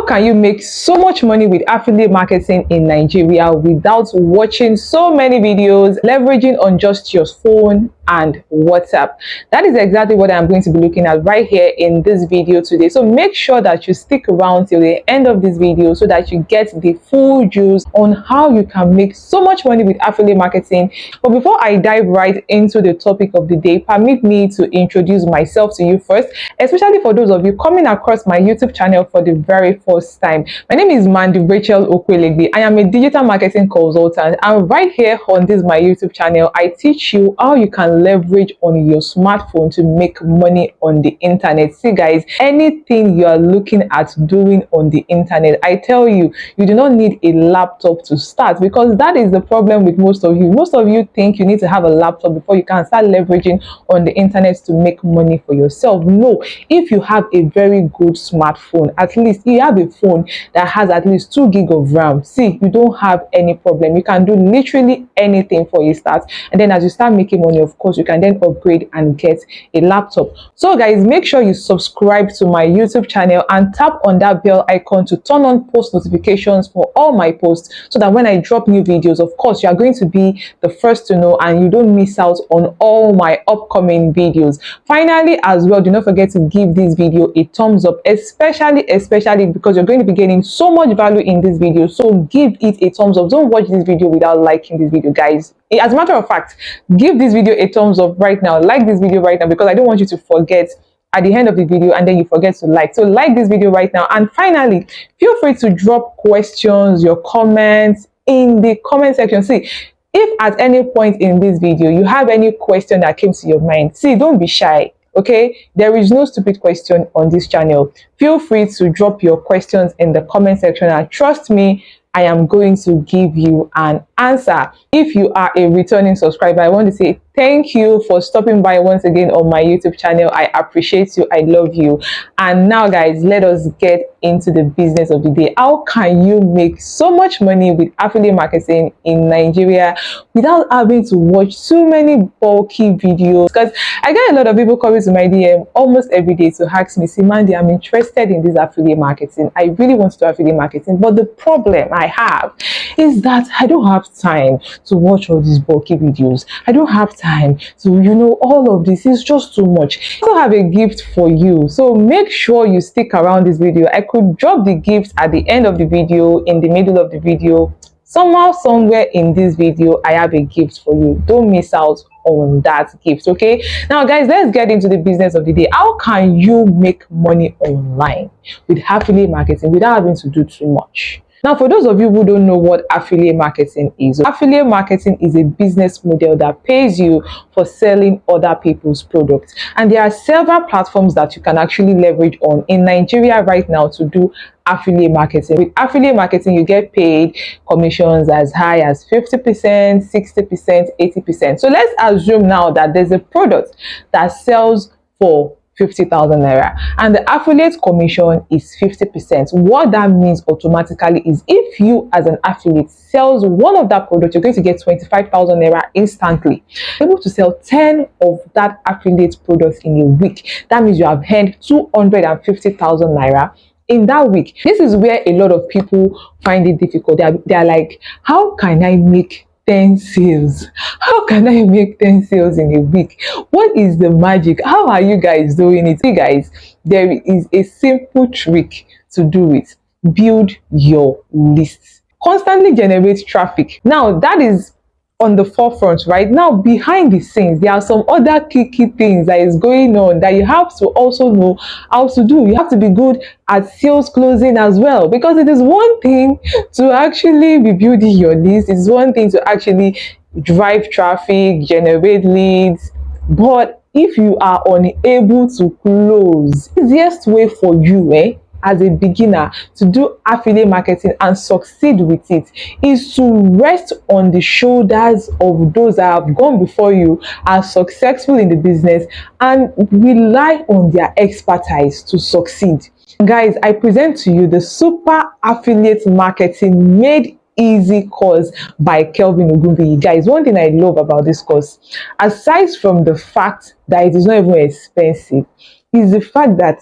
can you make so much money with affiliate marketing in Nigeria without watching so many videos, leveraging on just your phone and WhatsApp? That is exactly what I'm going to be looking at right here in this video today. So make sure that you stick around till the end of this video so that you get the full juice on how you can make so much money with affiliate marketing. But before I dive right into the topic of the day, permit me to introduce myself to you first, especially for those of you coming across my YouTube channel for the very first time. My name is Mandy Rachel Okwelegbe. I am a digital marketing consultant, and right here on this my YouTube channel, I teach you how you can leverage on your smartphone to make money on the internet. See guys, anything you are looking at doing on the internet, I tell you, you do not need a laptop to start, because that is the problem with most of you. Most of you think you need to have a laptop before you can start leveraging on the internet to make money for yourself. No, if you have a very good smartphone, at least you have a phone that has at least 2 gig of RAM, see, you don't have any problem. You can do literally anything for a start, and then as you start making money, of course, you can then upgrade and get a laptop. So guys, make sure you subscribe to my YouTube channel and tap on that bell icon to turn on post notifications for all my posts, so that when I drop new videos, of course, you are going to be the first to know and you don't miss out on all my upcoming videos. Finally, as well, do not forget to give this video a thumbs up, especially because you're going to be getting so much value in this video. So give it a thumbs up. Don't watch this video without liking this video, guys. As a matter of fact, give this video a thumbs up right now. Like this video right now, because I don't want you to forget at the end of the video and then you forget to like. So like this video right now. And finally, feel free to drop questions, your comments in the comment section. See, if at any point in this video you have any question that came to your mind, see, don't be shy. Okay, there is no stupid question on this channel. Feel free to drop your questions in the comment section, and trust me, I am going to give you an answer. If you are a returning subscriber, I want to say thank you for stopping by once again on my YouTube channel. I appreciate you. I love you. And now guys, let us get into the business of the day. How can you make so much money with affiliate marketing in Nigeria without having to watch too many bulky videos? Because I get a lot of people coming to my DM almost every day to ask me, see Mandy, I'm interested in this affiliate marketing. I really want to do affiliate marketing, but the problem I have is that I don't have time to watch all these bulky videos. I don't have time to, all of this is just too much. I also have a gift for you, so make sure you stick around this video. I could drop the gift at the end of the video, in the middle of the video, somehow, somewhere in this video. I have a gift for you. Don't miss out on that gift. Okay, now guys, let's get into the business of the day. How can you make money online with affiliate marketing without having to do too much? Now, for those of you who don't know what affiliate marketing is, affiliate marketing is a business model that pays you for selling other people's products. And there are several platforms that you can actually leverage on in Nigeria right now to do affiliate marketing. With affiliate marketing, you get paid commissions as high as 50%, 60%, 80%. So let's assume now that there's a product that sells for 50,000 naira and the affiliate commission is 50%. What that means automatically is if you as an affiliate sells one of that product, you're going to get 25,000 naira instantly. You're able to sell 10 of that affiliate products in a week. That means you have earned 250,000 naira in that week. This is where a lot of people find it difficult. They are like, how can I make 10 sales? How can I make 10 sales in a week? What is the magic? How are you guys doing it? See guys, there is a simple trick to do it. Build your lists. Constantly generate traffic. Now that is on the forefront right now. Behind the scenes, there are some other key things that is going on that you have to also know how to do. You have to be good at sales closing as well, because it is one thing to actually be building your list. It's one thing to actually drive traffic, generate leads, but if you are unable to close, the easiest way for you as a beginner to do affiliate marketing and succeed with it is to rest on the shoulders of those that have gone before you, are successful in the business, and rely on their expertise to succeed. Guys, I present to you the Super Affiliate Marketing Made Easy course by Kelvin Ogumbi. Guys, one thing I love about this course, aside from the fact that it is not even expensive, is the fact that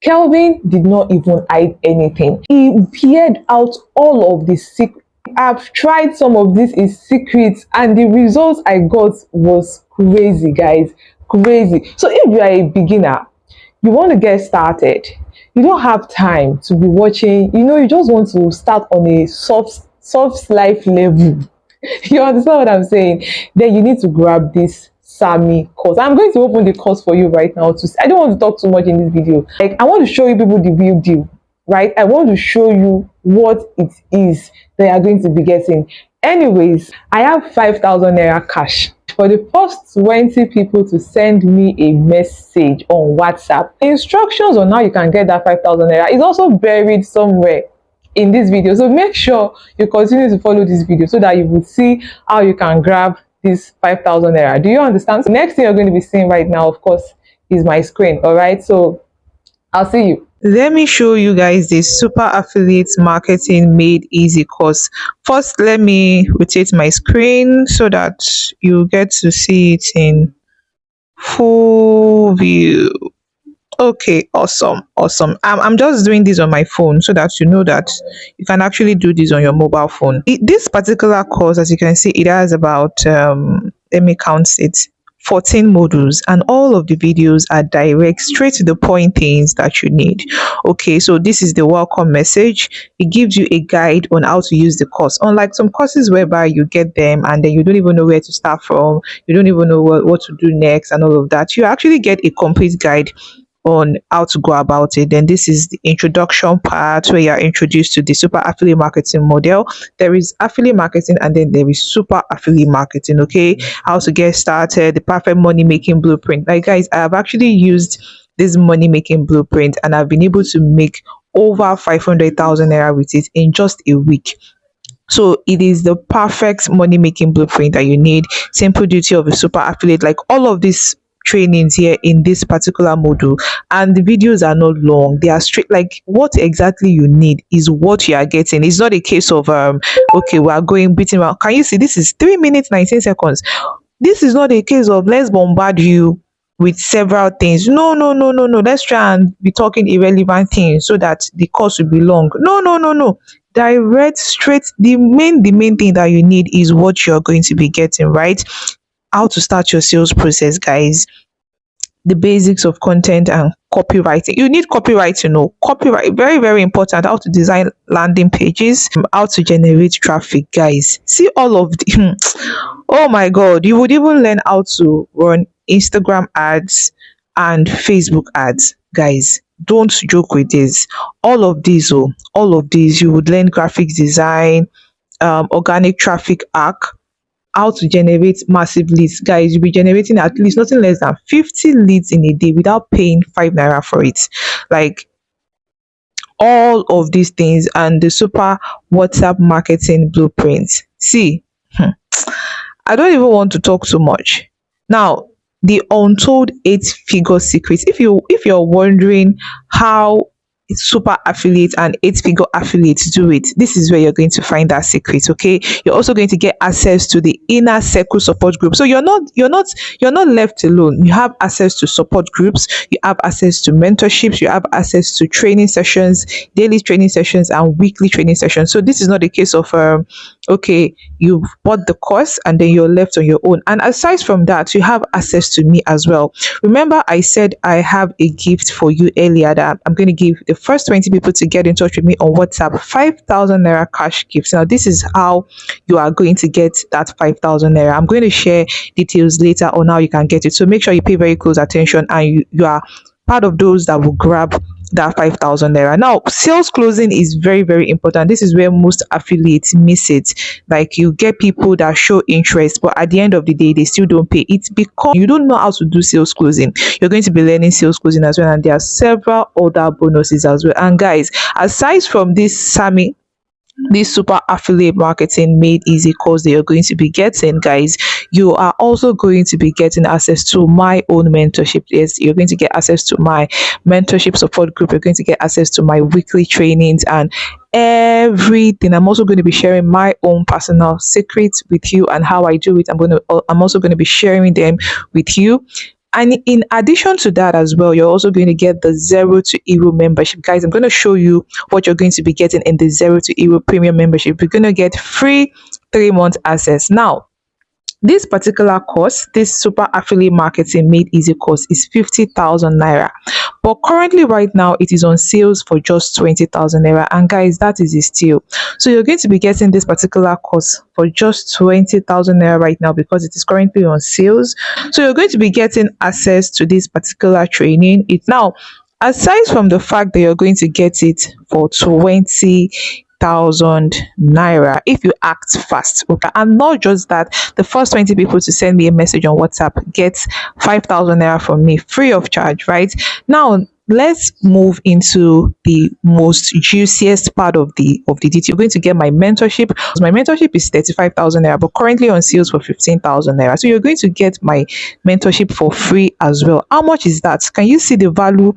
Kelvin did not even hide anything. He peered out all of the secrets. I've tried some of these in secret, and the results I got was crazy, guys. Crazy. So if you are a beginner, you want to get started, you don't have time to be watching, you just want to start on a soft life level. You understand what I'm saying? Then you need to grab this Sami course. I'm going to open the course for you right now. I don't want to talk too much in this video. Like, I want to show you people the real deal, right? I want to show you what it is that you are going to be getting. Anyways, I have 5,000 naira cash for the first 20 people to send me a message on WhatsApp. Instructions on how you can get that 5,000 naira is also buried somewhere in this video, so make sure you continue to follow this video so that you will see how you can grab this 5,000 naira. Do you understand? So next thing you're going to be seeing right now, of course, is my screen. All right, so I'll see you. Let me show you guys the super affiliate marketing made easy course. First, let me rotate my screen so that you get to see it in full view. Okay, awesome. I'm just doing this on my phone so that you know that you can actually do this on your mobile phone. This particular course, as you can see, it has about let me count it, 14 modules, and all of the videos are direct, straight to the point things that you need. Okay, so this is the welcome message. It gives you a guide on how to use the course, unlike some courses whereby you get them and then you don't even know where to start from, you don't even know what to do next and all of that. You actually get a complete guide on how to go about it. Then this is the introduction part where you are introduced to the super affiliate marketing model. There is affiliate marketing and then there is super affiliate marketing. Okay, how to get started, the perfect money making blueprint. Like, guys, I have actually used this money making blueprint and I've been able to make over 500,000 naira with it in just a week. So it is the perfect money making blueprint that you need. Simple duty of a super affiliate, like all of these trainings here in this particular module, and the videos are not long, they are straight. Like, what exactly you need is what you are getting. It's not a case of okay, we are going beating around. Can you see this is 3 minutes 19 seconds? This is not a case of let's bombard you with several things. No. Let's try and be talking irrelevant things so that the course will be long. No. Direct, straight. The main thing that you need is what you're going to be getting, right? How to start your sales process, guys. The basics of content and copywriting. You need copyright to know. Copyright, very, very important. How to design landing pages, how to generate traffic, guys. See all of the oh my god, you would even learn how to run Instagram ads and Facebook ads, guys. Don't joke with this. All of these, you would learn graphic design, organic traffic arc, how to generate massive leads. Guys, you'll be generating at least nothing less than 50 leads in a day without paying 5 naira for it. Like, all of these things and the super WhatsApp marketing blueprint. See, I don't even want to talk too much. Now, the untold 8-figure secrets. If you're wondering how super affiliates and 8-figure affiliates do it, this is where you're going to find that secret. Okay, you're also going to get access to the inner circle support group, so you're not left alone. You have access to support groups, you have access to mentorships, you have access to training sessions, daily training sessions and weekly training sessions. So this is not a case of okay, you bought the course and then you're left on your own. And aside from that, you have access to me as well. Remember, I said I have a gift for you earlier that I'm going to give the first 20 people to get in touch with me on WhatsApp 5,000 naira cash gifts. Now, this is how you are going to get that 5,000 naira. I'm going to share details later on how you can get it. So make sure you pay very close attention and you are part of those that will grab that 5,000 naira. Now, sales closing is very, very important. This is where most affiliates miss it. Like, you get people that show interest, but at the end of the day, they still don't pay. It's because you don't know how to do sales closing. You're going to be learning sales closing as well, and there are several other bonuses as well. And guys, aside from this super affiliate marketing made easy course that you're going to be getting, guys, you are also going to be getting access to my own mentorship. Yes, you're going to get access to my mentorship support group, you're going to get access to my weekly trainings and everything. I'm also going to be sharing my own personal secrets with you and how I do it. I'm also going to be sharing them with you. And in addition to that as well, you're also going to get the zero to hero membership. Guys, I'm going to show you what you're going to be getting in the zero to hero premium membership. You're going to get free 3 months access. Now, this particular course, this super affiliate marketing made easy course, is 50,000 naira. But currently, right now, it is on sales for just 20,000 naira. And guys, that is a steal. So you're going to be getting this particular course for just 20,000 naira right now because it is currently on sales. So you're going to be getting access to this particular training. It now, aside from the fact that you're going to get it for 20,000 naira if you act fast, okay, and not just that, the first 20 people to send me a message on WhatsApp get 5,000 naira from me free of charge. Right now, let's move into the most juiciest part of the detail. You're going to get my mentorship. My mentorship is 35,000 naira, but currently on sales for 15,000 naira. So you're going to get my mentorship for free as well. How much is that? Can you see the value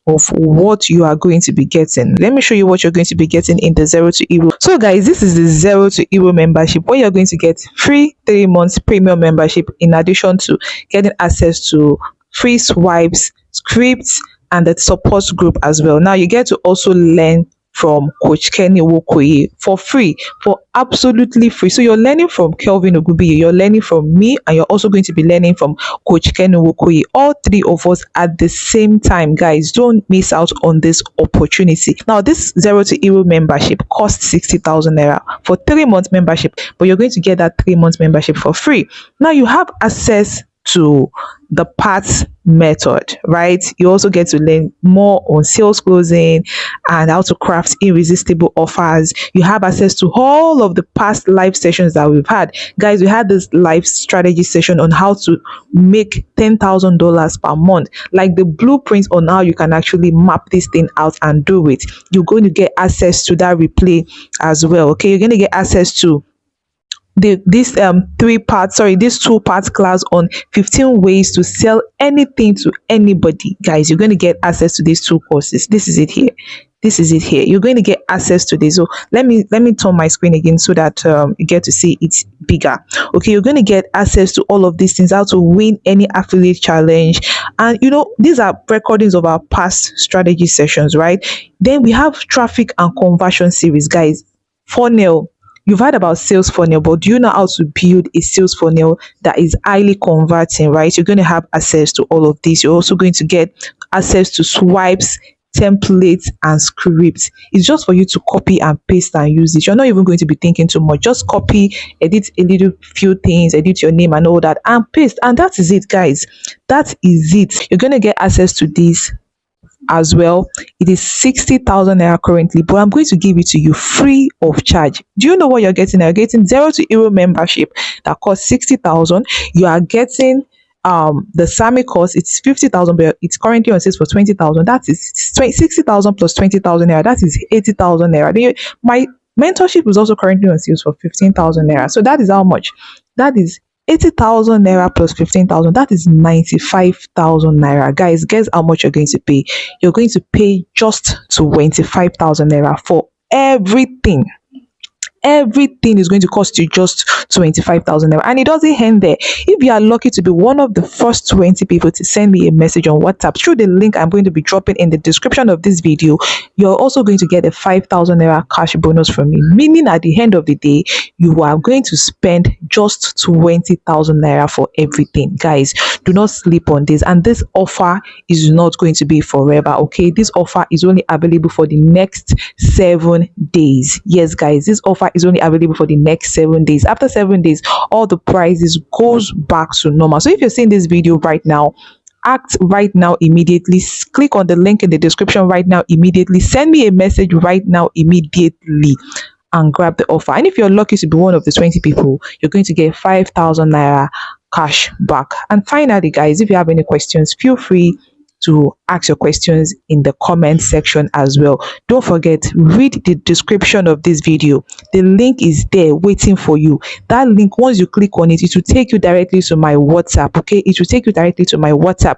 of what you are going to be getting? Let me show you what you're going to be getting in the zero to hero. So guys, this is the zero to hero membership where you're going to get free 3 months premium membership in addition to getting access to free swipes, scripts, and the support group as well. Now you get to also learn from Coach Kenny Wokoye for free, for absolutely free. So you're learning from Kelvin Ogubiyi, you're learning from me, and you're also going to be learning from Coach Kenny Wokoye. All three of us at the same time, guys. Don't miss out on this opportunity. Now, this zero to hero membership costs 60,000 naira for 3 months membership, but you're going to get that 3 months membership for free. Now you have access to the parts method, right? You also get to learn more on sales closing and how to craft irresistible offers. You have access to all of the past live sessions that we've had. Guys, we had this live strategy session on how to make $10,000 per month, like the blueprint on how you can actually map this thing out and do it. You're going to get access to that replay as well. Okay, you're going to get access to this 2 part class on 15 ways to sell anything to anybody. Guys, you're going to get access to these 2 courses. This is it here. This is it here. You're going to get access to this. So let me turn my screen again so that you get to see it bigger. Okay, you're going to get access to all of these things, how to win any affiliate challenge, and these are recordings of our past strategy sessions, right? Then we have traffic and conversion series, guys. Funnel. You've heard about sales funnel, but do you know how to build a sales funnel that is highly converting, right? You're going to have access to all of this. You're also going to get access to swipes, templates, and scripts. It's just for you to copy and paste and use it. You're not even going to be thinking too much. Just copy, edit a little few things, edit your name and all that, and paste. And that is it, guys. That is it. You're going to get access to this as well. It is 60,000 naira currently, but I'm going to give it to you free of charge. Do you know what you're getting? You're getting zero to hero membership that costs 60,000. You are getting the SAMI course. It's 50,000, but it's currently on sale for 20,000. That is 60,000 plus 20,000 naira. That is 80,000 naira. Then my mentorship is also currently on sale for 15,000 naira. So that is how much? That is 80,000 naira plus 15,000. That is 95,000 naira. Guys, guess how much you're going to pay? You're going to pay just 25,000 naira for everything. Everything is going to cost you just 25,000 naira, and it doesn't end there. If you are lucky to be one of the first 20 people to send me a message on WhatsApp through the link I'm going to be dropping in the description of this video, you're also going to get a 5,000 naira cash bonus from me, meaning at the end of the day you are going to spend just 20,000 naira for everything. Guys, do not sleep on this, and this offer is not going to be forever. Okay, this offer is only available for the next 7 days. Yes, guys, this offer is only available for the next 7 days. After 7 days, all the prices goes back to normal. So if you're seeing this video right now, act right now immediately. Click on the link in the description right now immediately. Send me a message right now immediately and grab the offer. And if you're lucky to be one of the 20 people, you're going to get 5,000 naira cash back. And finally, guys, if you have any questions, feel free to ask your questions in the comment section as well. Don't forget, read the description of this video. The link is there waiting for you. That link, once you click on it, it will take you directly to my WhatsApp. Okay, it will take you directly to my WhatsApp.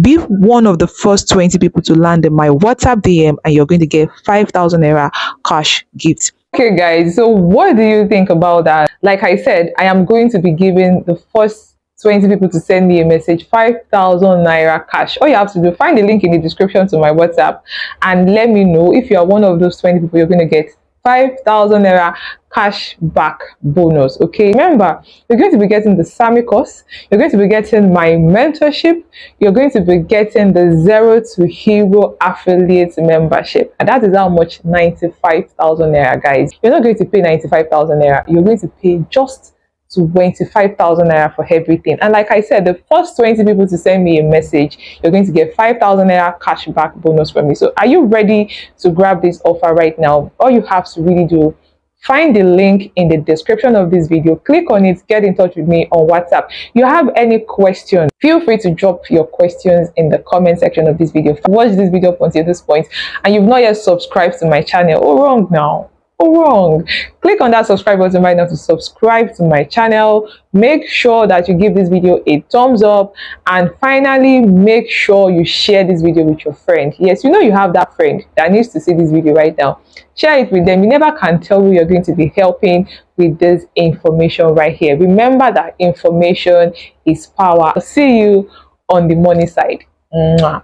Be one of the first 20 people to land in my WhatsApp DM, and you're going to get 5,000 naira cash gift. Okay, guys, so what do you think about that? Like I said, I am going to be giving the first 20 people to send me a message, 5,000 naira cash. All you have to do, find the link in the description to my WhatsApp and let me know. If you are one of those 20 people, you're going to get 5,000 naira cash back bonus. Okay, remember, you're going to be getting the SAMI course, you're going to be getting my mentorship, you're going to be getting the Zero to Hero affiliate membership, and that is how much. 95,000 naira, guys. You're not going to pay 95,000 naira, you're going to pay just 25,000 naira for everything. And like I said, the first 20 people to send me a message, you're going to get 5,000 naira cashback bonus from me. So are you ready to grab this offer right now? All you have to really do, find the link in the description of this video, click on it, get in touch with me on WhatsApp. You have any question, feel free to drop your questions in the comment section of this video. Watch this video up until this point and you've not yet subscribed to my channel, oh wrong now. Oh, wrong. Click on that subscribe button right now to subscribe to my channel. Make sure that you give this video a thumbs up, and finally make sure you share this video with your friend. Yes, you know you have that friend that needs to see this video right now. Share it with them. You never can tell who you're going to be helping with this information right here. Remember that information is power. I'll see you on the money side. Mwah.